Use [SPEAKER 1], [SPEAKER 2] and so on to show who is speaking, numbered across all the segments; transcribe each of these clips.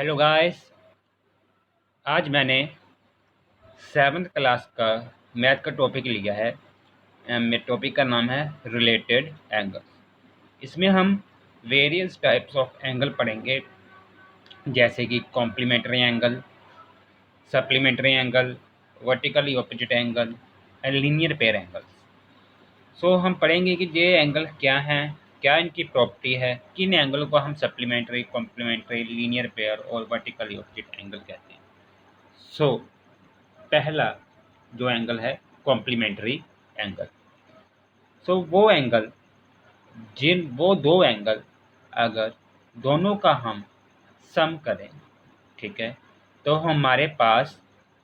[SPEAKER 1] Hello guys. आज मैंने 7th class का मैथ का टॉपिक लिया है। मेरे टॉपिक का नाम है रिलेटेड एंगल्स। इसमें हम वेरियस टाइप्स ऑफ एंगल पढ़ेंगे, जैसे कि complementary angle, supplementary angle, vertically opposite angle and linear pair angles. So हम पढ़ेंगे कि ये एंगल क्या हैं, क्या इनकी प्रॉपर्टी है, किन एंगल को हम सप्लीमेंट्री, कॉम्प्लीमेंट्री, लीनियर पेयर और वर्टिकली ऑपोजिट एंगल कहते हैं। सो पहला जो एंगल है कॉम्प्लीमेंट्री एंगल। वो दो एंगल अगर दोनों का हम सम करें, ठीक है, तो हमारे पास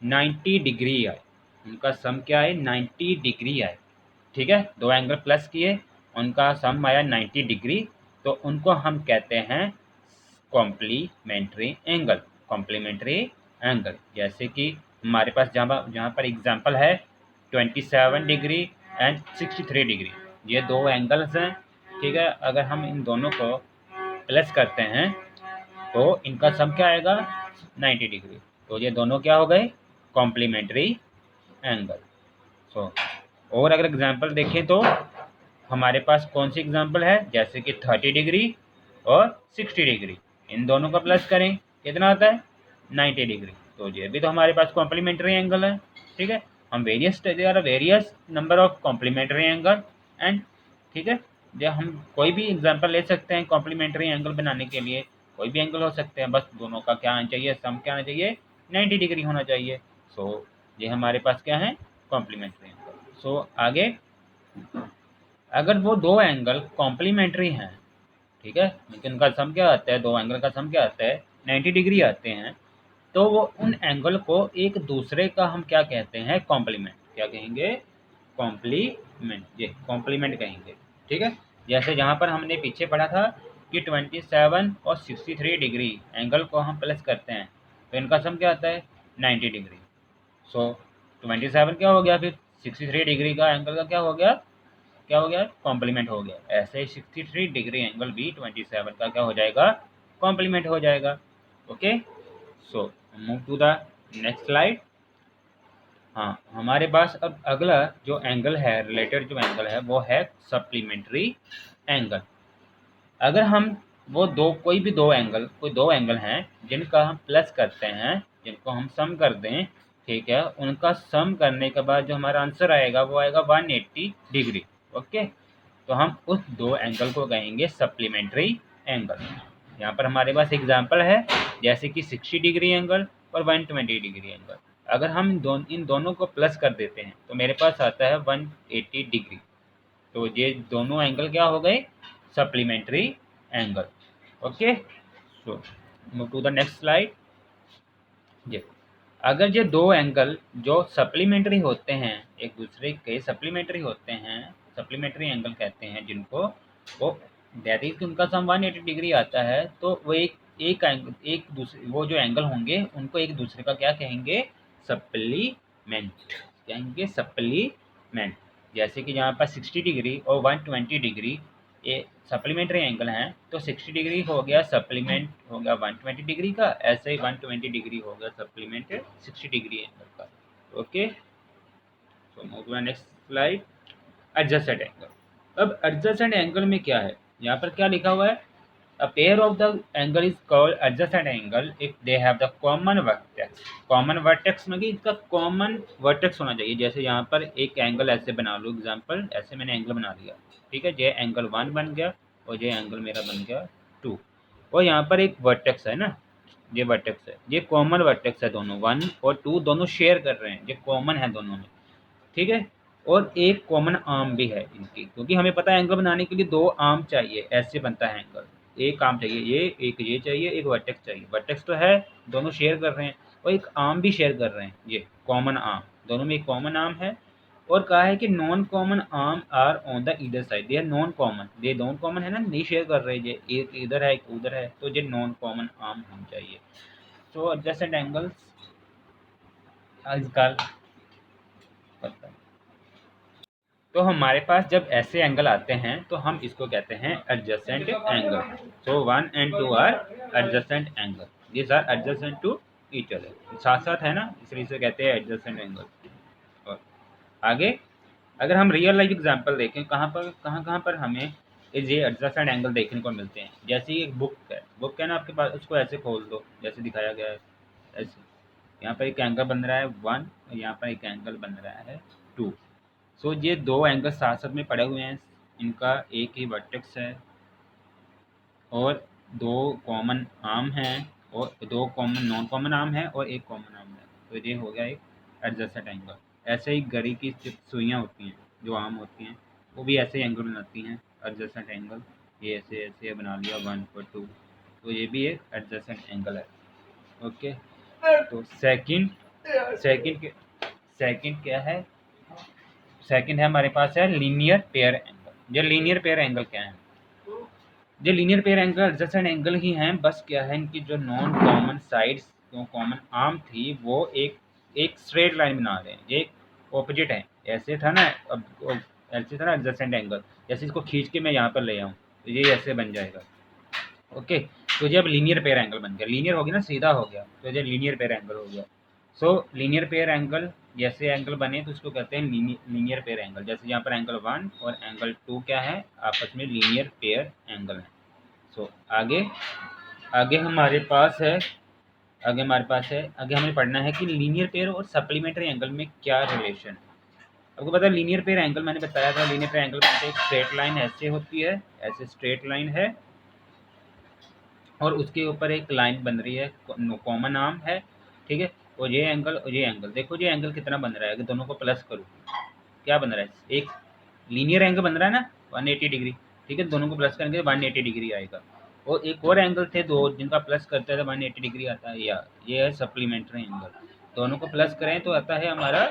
[SPEAKER 1] 90 डिग्री आए। उनका सम क्या है? 90 डिग्री आए। ठीक है, दो एंगल प्लस किए, उनका सम आया 90 डिग्री, तो उनको हम कहते हैं कॉम्प्लीमेंट्री एंगल। कॉम्प्लीमेंट्री एंगल जैसे कि हमारे पास जहाँ पर एग्जांपल है 27 डिग्री एंड 63 डिग्री, ये दो एंगल्स हैं। ठीक है, अगर हम इन दोनों को प्लस करते हैं तो इनका सम क्या आएगा? 90 डिग्री। तो ये दोनों क्या हो गए? Complementary angle. सो और अगर एग्जांपल देखें तो हमारे पास कौन सी एग्जांपल है, जैसे कि 30 डिग्री और 60 डिग्री, इन दोनों का प्लस करें कितना आता है? 90 डिग्री। तो ये भी तो हमारे पास कॉम्प्लीमेंट्री एंगल है। ठीक है, हम various number of complementary angle and, ठीक है, जो हम कोई भी एग्जांपल ले सकते हैं कॉम्प्लीमेंट्री एंगल बनाने के लिए। कोई भी एंगल हो सकते हैं, बस दोनों का क्या आना चाहिए? सम क्या आना चाहिए? 90 डिग्री होना चाहिए। सो ये हमारे पास क्या है? Complementary angle. सो आगे, अगर वो दो एंगल कॉम्प्लीमेंट्री हैं, ठीक है, लेकिन उनका सम क्या आता है? दो एंगल का सम क्या आता है? 90 डिग्री आते हैं। तो वो उन एंगल को एक दूसरे का हम क्या कहते हैं? कॉम्प्लीमेंट। क्या कहेंगे? कॉम्प्लीमेंट। ये कॉम्प्लीमेंट कहेंगे। ठीक है, जैसे जहाँ पर हमने पीछे पढ़ा था कि 27 और 63 डिग्री एंगल को हम प्लस करते हैं तो इनका सम क्या आता है? 90 डिग्री। सो 27 क्या हो गया, फिर 63 डिग्री का एंगल का क्या हो गया? क्या हो गया? कॉम्प्लीमेंट हो गया। ऐसे ही 63 डिग्री एंगल भी 27 का क्या हो जाएगा? कॉम्प्लीमेंट हो जाएगा। Okay, so move to the next slide. हाँ, हमारे पास अब अगला जो एंगल है, रिलेटेड जो एंगल है, वो है सप्लीमेंट्री एंगल। अगर हम कोई दो एंगल हैं जिनका हम प्लस करते हैं, जिनको हम सम कर दें, ठीक है, उनका सम करने के बाद जो हमारा आंसर आएगा वो आएगा 180 डिग्री। ओके, तो हम उस दो एंगल को कहेंगे सप्लीमेंट्री एंगल। यहाँ पर हमारे पास एग्जांपल है, जैसे कि 60 डिग्री एंगल और 120 डिग्री एंगल। अगर हम इन दोनों को प्लस कर देते हैं तो मेरे पास आता है 180 डिग्री। तो ये दोनों एंगल क्या हो गए? Supplementary angle. Okay, so move to the next slide. ये अगर ये दो एंगल जो सप्लीमेंट्री होते हैं, एक दूसरे के सप्लीमेंट्री होते हैं, सप्लीमेंट्री एंगल कहते हैं जिनको, वो दैट इज उनका सम 180 डिग्री आता है, तो वो एक दूसरे, वो जो एंगल होंगे उनको एक दूसरे का क्या कहेंगे? सप्लीमेंट कहेंगे, सप्लीमेंट। जैसे कि यहाँ पर 60 डिग्री और 120 डिग्री ये सप्लीमेंट्री एंगल हैं, तो 60 डिग्री हो गया सप्लीमेंट हो गया 120 डिग्री का, ऐसे ही 120 डिग्री हो गया सप्लीमेंट 60 डिग्री एंगल का। Okay, so move to next slide. Adjusted angle. अब एडजस्टेड एंगल में क्या है? यहाँ पर क्या लिखा हुआ है? A pair of the angle is called adjacent angle if they have the common vertex। common vertex में कि इसका common vertex होना चाहिए। जैसे यहाँ पर एक एंगल ऐसे बना लो, एग्जांपल ऐसे मैंने एंगल बना लिया, ठीक है, ये एंगल 1 बन गया और ये एंगल मेरा बन गया 2, और यहाँ पर एक वर्टेक्स है ना, ये वर्टेक्स है, ये कॉमन वर्टेक्स है, दोनों 1 और 2 दोनों शेयर कर रहे हैं, ये कॉमन है दोनों में। ठीक है, और एक कॉमन आर्म भी है इनकी, क्योंकि हमें पता है एंगल बनाने के लिए दो आर्म चाहिए, ऐसे बनता है एंगल। एक आर्म चाहिए, ये चाहिए, एक वर्टेक्स चाहिए। वर्टेक्स तो है, दोनों शेयर कर रहे हैं, और एक आर्म भी शेयर कर रहे हैं, ये कॉमन आर्म, दोनों में एक कॉमन आर्म है। और कहा है कि non common arm are on the either side, ये नॉन कॉमन, ये नॉन कॉमन है ना, नहीं शेयर कर रहे, ये एक इधर है एक उधर है, तो ये नॉन कॉमन आर्म हम चाहिए। तो एडजेसेंट एंगल्स आजकल पता है। तो हमारे पास जब ऐसे एंगल आते हैं तो हम इसको कहते हैं adjacent angle. So 1 and 2 are adjacent angle. This are adjacent to each other, साथ साथ है ना, इसलिए इसे कहते हैं एडजेसेंट एंगल। और आगे अगर हम रियल लाइफ एग्जांपल देखें, कहाँ पर हमें ये एडजेसेंट एंगल देखने को मिलते हैं। जैसे एक बुक है ना आपके पास, उसको ऐसे खोल दो जैसे दिखाया गया है, ऐसे यहाँ पर एक एंगल बन रहा है 1 और यहाँ पर एक एंगल बन रहा है 2। सो ये दो एंगल साथ साथ में पड़े हुए हैं, इनका एक ही वर्टेक्स है और दो कॉमन आर्म हैं और दो कॉमन नॉन कॉमन आर्म है और एक कॉमन आर्म है, तो ये हो गया एक एडजेसेंट एंगल। ऐसे ही घड़ी की सुइयाँ होती हैं जो आर्म होती हैं, वो भी ऐसे एंगल बनाती हैं एडजेसेंट एंगल। ये ऐसे ऐसे बना लिया 1 और 2, तो ये भी एक एडजेसेंट एंगल है। ओके, तो सेकंड क्या है, सेकंड है हमारे पास है लीनियर पेयर एंगल। ये लीनियर पेयर एंगल क्या है, जो linear pair angle adjacent angle ही हैं, बस क्या है इनकी जो नॉन कॉमन साइड्स, जो कॉमन आर्म थी वो एक स्ट्रेट लाइन बना रहे हैं, ये ऑपोजिट है। ऐसे था ना, अब ऐसे था ना एडजेसेंट एंगल, जैसे इसको खींच के मैं यहाँ पर ले आऊँ तो ये ऐसे बन जाएगा। ओके, तो जब लीनियर पेयर एंगल बन गया, लीनियर हो गया ना, सीधा हो गया, तो ये लीनियर पेयर एंगल हो गया। सो लीनियर पेयर एंगल जैसे एंगल बने तो उसको कहते हैं लीनियर पेयर एंगल। जैसे यहाँ पर एंगल 1 और एंगल 2 क्या है, आपस में लीनियर पेयर एंगल है। सो आगे आगे हमारे पास है आगे हमें पढ़ना है कि लीनियर पेयर और सप्लीमेंट्री एंगल में क्या रिलेशन है। आपको पता है लीनियर पेयर एंगल, मैंने बताया था लीनियर पेयर एंगल में एक स्ट्रेट लाइन ऐसे होती है, ऐसे स्ट्रेट लाइन है और उसके ऊपर एक लाइन बन रही है, कॉमन आर्म है, ठीक है। और ये एंगल देखो, ये एंगल कितना बन रहा है, अगर दोनों को प्लस करूँ क्या बन रहा है, एक लीनियर एंगल बन रहा है ना 180 डिग्री, ठीक है, दोनों को प्लस करेंगे 180 डिग्री आएगा। और एक और एंगल थे दो जिनका प्लस करते हैं तो 180 डिग्री आता है, या ये है सप्लीमेंट्री एंगल, दोनों को प्लस करें तो आता है हमारा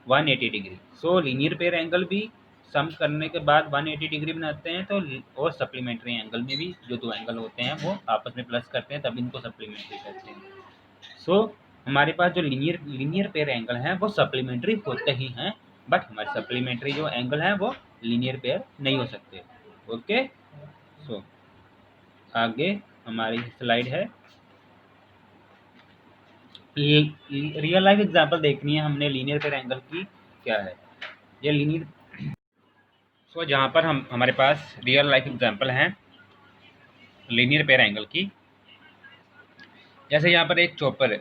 [SPEAKER 1] 180 डिग्री। सो लीनियर पेयर एंगल भी सम करने के बाद 180 डिग्री बनाते हैं, तो और सप्लीमेंट्री एंगल में भी जो दो एंगल होते हैं वो आपस में प्लस करते हैं, तब इनको सप्लीमेंट्री कहते हैं। सो हमारे पास जो लीनियर पेयर एंगल हैं वो सप्लीमेंट्री होते ही हैं, बट हमारे सप्लीमेंट्री जो एंगल हैं वो लीनियर पेयर नहीं हो सकते। ओके, सो आगे हमारी स्लाइड है, रियल लाइफ एग्जांपल देखनी है हमने लीनियर पेयर एंगल की क्या है। ये लीनियर सो जहाँ पर हमारे पास रियल लाइफ एग्जांपल हैं लीनियर पेयर एंगल की, जैसे यहाँ पर एक चॉपर है,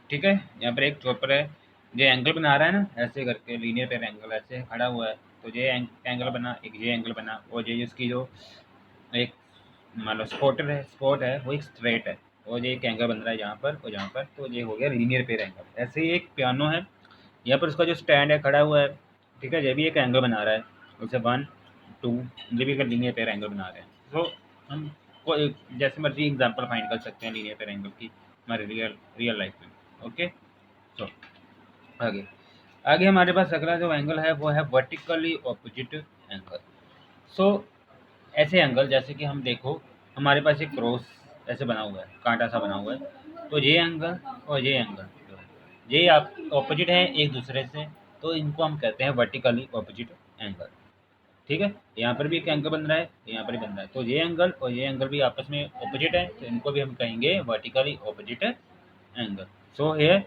[SPEAKER 1] ठीक है, यहाँ पर एक चॉपर है जो एंगल बना रहा है ना ऐसे करके, लीनियर पेयर एंगल ऐसे खड़ा हुआ है, तो ये एंगल बना, एक ये एंगल बना, और ये इसकी जो एक मान लो स्पॉट है वो एक स्ट्रेट है, और ये एक एंगल बन रहा है यहाँ पर और यहाँ पर, तो ये हो गया लीनियर पेयर एंगल। ऐसे ही एक पियानो है, यहाँ पर उसका जो स्टैंड है खड़ा हुआ है, ठीक है, ये भी एक एंगल बना रहा है, उसे 1 2 ये भी एक लीनियर पेयर एंगल बना रहे हैं। तो हम को जैसे मर्जी एग्जांपल फाइंड कर सकते हैं लीनियर पेयर एंगल की हमारे रियल लाइफ में। ओके, तो आगे आगे हमारे पास अगला जो एंगल है वो है वर्टिकली ऑपोजिट एंगल। सो ऐसे एंगल जैसे कि हम देखो हमारे पास एक क्रॉस ऐसे बना हुआ है, कांटा सा बना हुआ है, तो ये एंगल और ये एंगल ये आप ऑपोजिट है एक दूसरे से, तो इनको हम कहते हैं वर्टिकली ऑपोजिट एंगल, ठीक है। यहाँ पर भी एक एंगल बन रहा है, यहाँ पर भी बन रहा है, तो ये एंगल और ये एंगल भी आपस में ऑपोजिट है, तो इनको भी हम कहेंगे vertically opposite angle. So here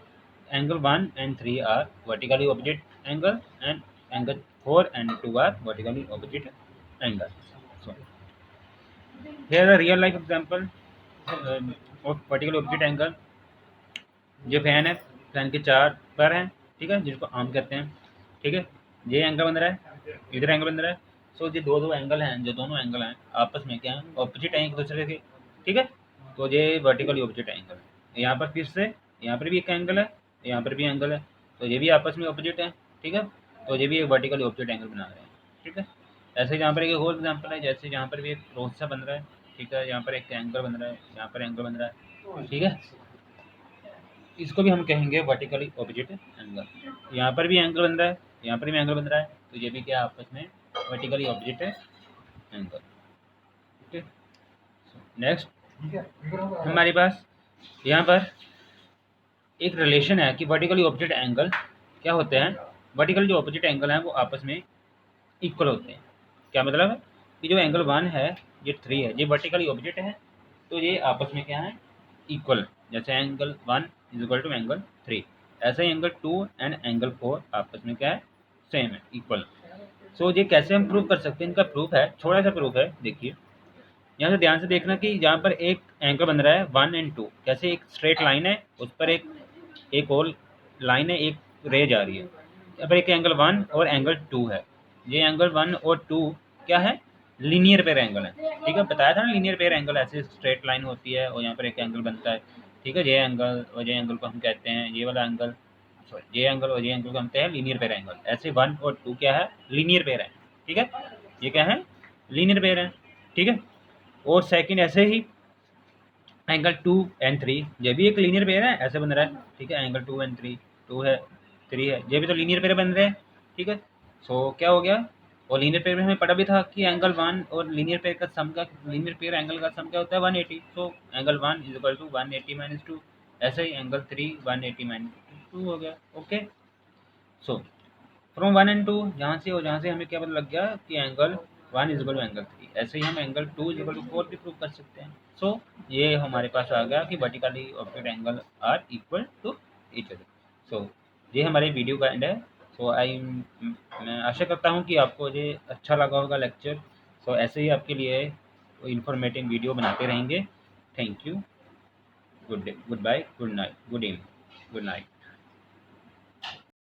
[SPEAKER 1] angle 1 and 3 are vertically opposite angle and angle 4 and 2 are vertically opposite angle. So here a real life example of vertically opposite angle। जो फैन है, फैन के 4 पर हैं, ठीक है, जिसको आर्म कहते हैं, ठीक है, ये एंगल बन रहा है, इधर एंगल बन रहा है। सो ये दो एंगल हैं, जो दोनों एंगल हैं आपस में क्या है, ऑपोजिट है एक दूसरे के, ठीक है, तो ये वर्टिकली ऑपोजिट एंगल है। यहाँ पर फिर से यहाँ पर भी एक एंगल है, यहाँ पर भी एंगल है, तो ये भी आपस में ऑपोजिट है, ठीक है, तो ये भी एक वर्टिकली ऑपोजिट एंगल बना रहे हैं, ठीक है। ऐसे यहाँ पर एक और एग्जाम्पल है, जैसे यहाँ पर भी एक क्रॉस सा बन रहा है, ठीक है, यहाँ पर एक एंगल बन रहा है, यहाँ पर एंगल बन रहा है, ठीक है, इसको भी हम कहेंगे वर्टिकली ऑपोजिट एंगल। यहाँ पर भी एंगल बन रहा है, यहाँ पर भी एंगल बन रहा है, तो ये भी क्या आपस में वर्टिकली ऑपोजिट एंगल, ठीक है। नेक्स्ट हमारे पास यहाँ पर एक रिलेशन है कि वर्टिकली ऑपोजिट एंगल क्या होते हैं, वर्टिकली जो ऑपोजिट एंगल हैं वो आपस में इक्वल होते हैं। क्या मतलब है कि जो एंगल 1 है, ये 3 है, ये वर्टिकली ऑपोजिट है, तो ये आपस में क्या है, इक्वल, जैसे angle 1 is equal to angle 3, ऐसे ही एंगल 2 एंड एंगल 4 आपस में क्या है, सेम है, इक्वल। सो ये कैसे हम प्रूव कर सकते हैं, इनका प्रूफ है, छोटा सा प्रूफ है। देखिए यहाँ से ध्यान से देखना कि यहाँ पर एक एंगल बन रहा है 1 एंड 2, कैसे एक स्ट्रेट लाइन है, उस पर एक और लाइन है, एक रे जा रही है। यहाँ पर एक एंगल 1 और एंगल 2 है। ये एंगल 1 और 2 क्या है, लीनियर पेयर एंगल है। ठीक है, बताया था ना, लीनियर पेयर एंगल ऐसे स्ट्रेट लाइन होती है और यहाँ पर एक एंगल बनता है। ठीक है, ये एंगल और ये एंगल को हम कहते हैं, ये वाला एंगल, सॉरी ये एंगल और ये एंगल को हम कहते हैं लीनियर पेयर एंगल। ऐसे 1 और 2 क्या है, लीनियर पेयर है। ठीक है, ये क्या है, लीनियर पेयर है। ठीक है, और सेकंड ऐसे ही एंगल 2 एंड 3, ये भी एक लीनियर पेयर है, ऐसे बन रहा है। ठीक है, एंगल 2 एंड 3, 2 है 3 है, ये भी तो लीनियर पेयर बन रहे हैं। ठीक है, सो क्या हो गया, और लीनियर पेयर में हमें पता भी था कि एंगल 1 और लीनियर पेयर का सम का, लीनियर पेयर एंगल का सम क्या होता है, 180। So angle 1 is equal to 180 minus 2, ऐसे ही एंगल 3 180 माइनस 2 हो गया। ओके, सो फ्रॉम 1 एंड 2 यहाँ से, और जहाँ से हमें क्या पता लग गया कि angle 1 is equal to angle 3, ऐसे ही हम एंगल 2 इज इक्वल टू 4 भी प्रूव कर सकते हैं। सो ये हमारे पास आ गया कि vertically opposite angle are equal to each other. So ये हमारे वीडियो का एंड है। सो मैं आशा करता हूँ कि आपको ये अच्छा लगा होगा लेक्चर। सो ऐसे ही आपके लिए इंफॉर्मेटिव वीडियो बनाते रहेंगे। Thank you, good day, goodbye, good night, good evening, good night.